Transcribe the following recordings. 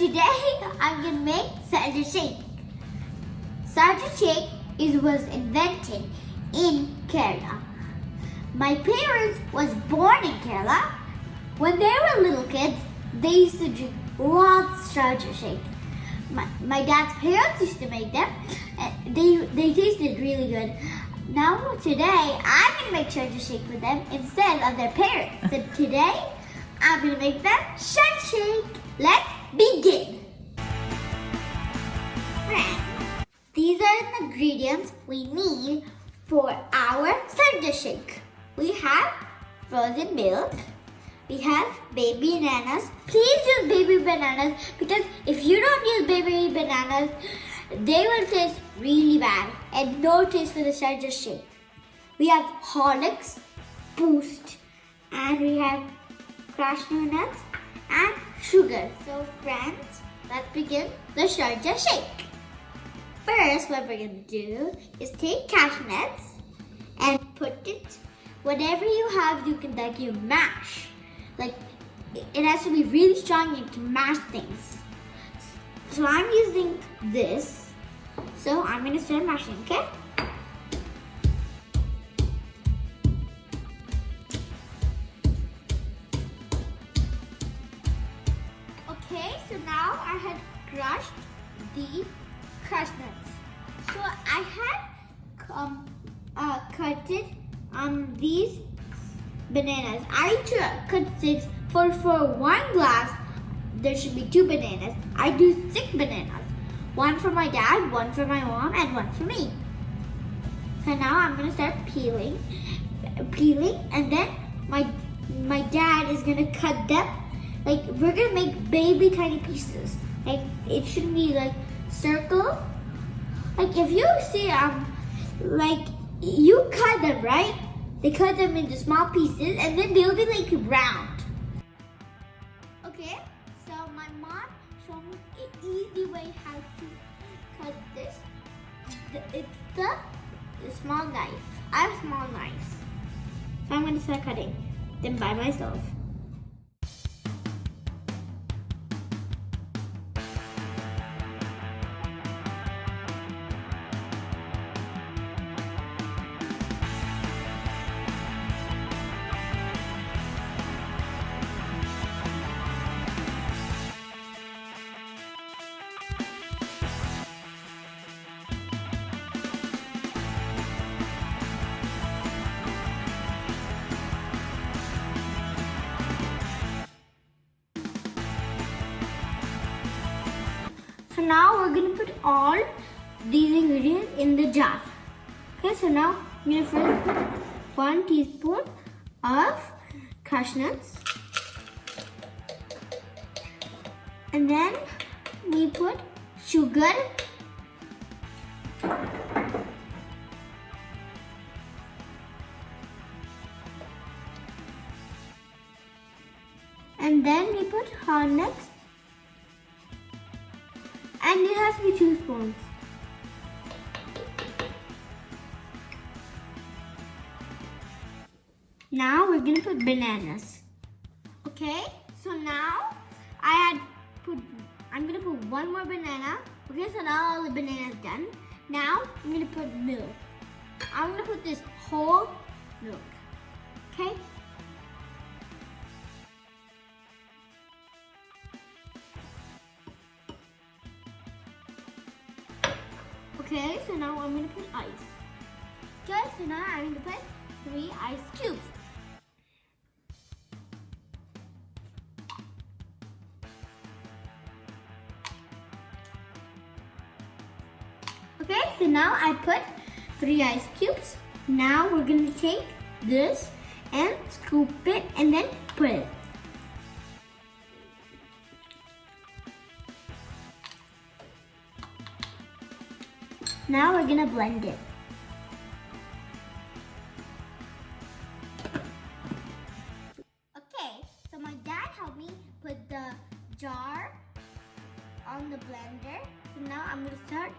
today I'm gonna make Sharjah shake. Sharjah shake was invented in Kerala. My parents was born in Kerala. When they were little kids, they used to drink lots of Sharjah shake. My dad's parents used to make them. They tasted really good. Now today, I'm gonna make Sharjah shake with them instead of their parents. So today, I'm gonna make them Sharjah shake. Let's begin. Friends, these are the ingredients we need for our Sharjah shake. We have frozen milk. We have baby bananas. Please use baby bananas because if you don't use baby bananas, they will taste really bad and no taste for the Sharjah shake. We have Horlicks, Boost, and we have cashew nuts and sugar. So friends, let's begin the Sharjah shake. First, what we're going to do is take cashew nuts and put it, whatever you have, you can mash. Like, it has to be really strong, you can mash things. So I'm using this. So I'm going to start mashing, okay? Okay, so now I had crushed the cashew nuts. So I had cut it these bananas. I cut 6 for 1 glass. There should be 2 bananas. I do 6 bananas. 1 for my dad, 1 for my mom, and 1 for me. So now I'm gonna start peeling, and then my dad is gonna cut them. Like, we're gonna make baby tiny pieces. Like, it should be like circle. Like, if you see like you cut them, right? They cut them into small pieces, and then they'll be like round. Okay, so my mom showed me an easy way how to cut this. It's the small knife. I have small knives. So I'm going to start cutting them by myself. So now we're going to put all these ingredients in the jar. Okay, so now I'm going to first put 1 teaspoon of cashew nuts. And then we put sugar. And then we put Horlicks. And it has to be 2 spoons. Now we're gonna put bananas. Okay, so now I'm gonna put 1 more banana. Okay, so now all the bananas done. Now I'm gonna put milk. I'm gonna put this whole milk. Okay. Okay, so now I'm going to put ice. Okay, so now I'm going to put 3 ice cubes. Okay, so now I put 3 ice cubes. Now we're going to take this and scoop it and then put it. Now we're gonna blend it. Okay, so my dad helped me put the jar on the blender. So now I'm gonna start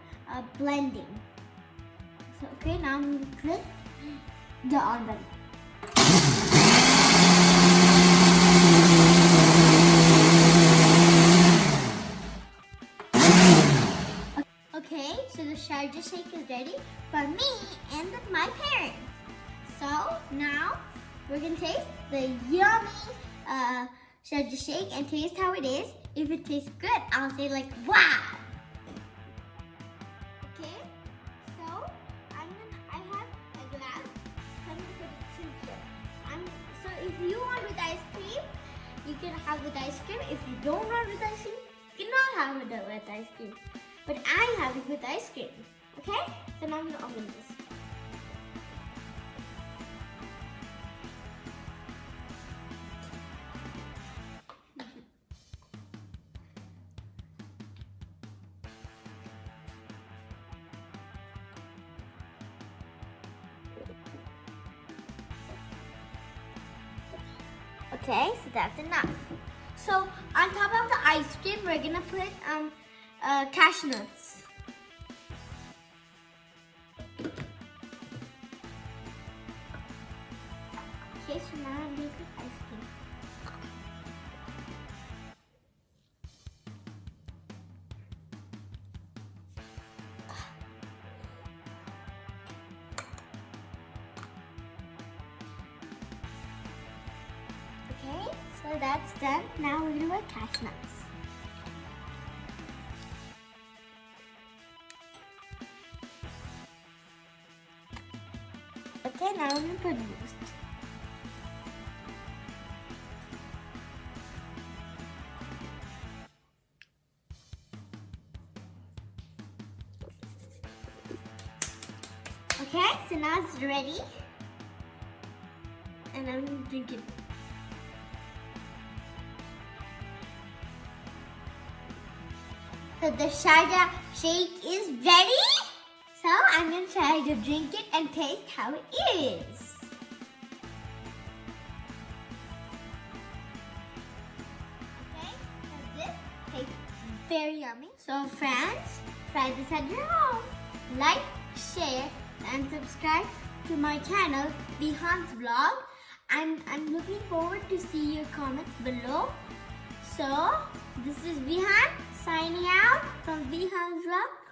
blending. So okay, now I'm gonna click the on button. Sharjah shake is ready for me and my parents. So now we're gonna taste the yummy Sharjah shake and taste how it is. If it tastes good, I'll say like wow. Okay, so I have a glass. So I'm gonna put it in here. So if you want with ice cream, you can have with ice cream. If you don't want with ice cream, you cannot have it with ice cream. But I have it with ice cream. Okay? So now I'm gonna open this. Okay, so that's enough. So on top of the ice cream, we're gonna put cashew nuts. Okay, so now I'm gonna put ice cream. Okay, so that's done. Now we're gonna put cashew nuts. Okay, now we're gonna put boost. Okay, so now it's ready. And I'm gonna drink it. So the Sharjah shake is ready. So I'm going to try to drink it and taste how it is. Okay, so this tastes very yummy. So friends, try this at your home. Like, share and subscribe to my channel, Vihaan's Vlog. I'm looking forward to see your comments below. So this is Vihaan signing out from Vihaan's Vlog.